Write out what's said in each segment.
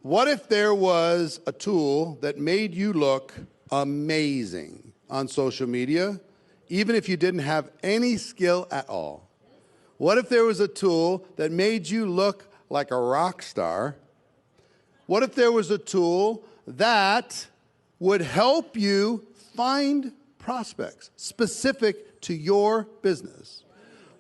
What if there was a tool that made you look amazing on social media, even if you didn't have any skill at all? What if there was a tool that made you look like a rock star? What if there was a tool that would help you find prospects specific to your business?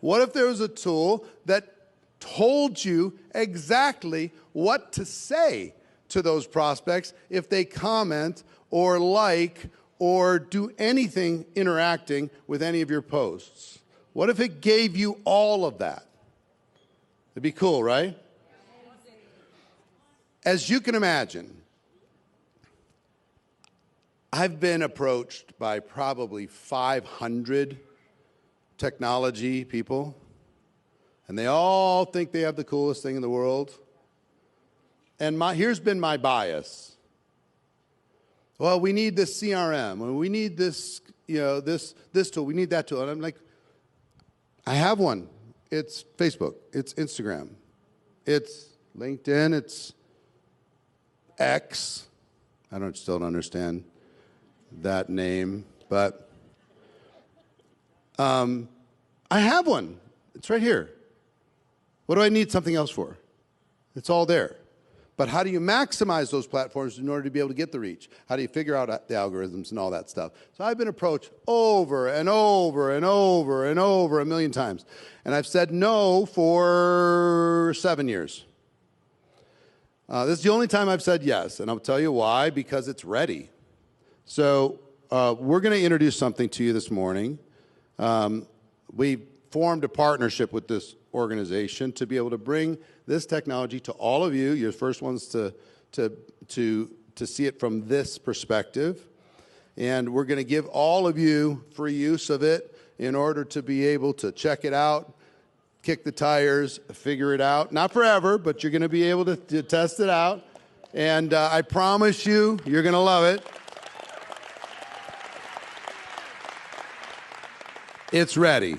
What if there was a tool that told you exactly what to say to those prospects if they comment or like or do anything interacting with any of your posts? What if it gave you all of that? It'd be cool, right? As you can imagine, I've been approached by probably 500 technology people, and they all think they have the coolest thing in the world. And here's been my bias. Well, we need this CRM, or we need this, this tool, we need that tool. And I'm like, I have one. It's Facebook, it's Instagram, it's LinkedIn, it's X. I still don't understand that name, but I have one. It's right here. What do I need something else for? It's all there. But how do you maximize those platforms in order to be able to get the reach? How do you figure out the algorithms and all that stuff? So I've been approached over and over and over and over 1,000,000 times. And I've said no for 7 years. This is the only time I've said yes, and I'll tell you why, because it's ready. So we're going to introduce something to you this morning. We formed a partnership with this organization to be able to bring this technology to all of you. You're the first ones to see it from this perspective. And we're going to give all of you free use of it in order to be able to check it out, kick the tires, figure it out. Not forever, but you're going to be able to test it out. And I promise you, you're going to love it. It's ready.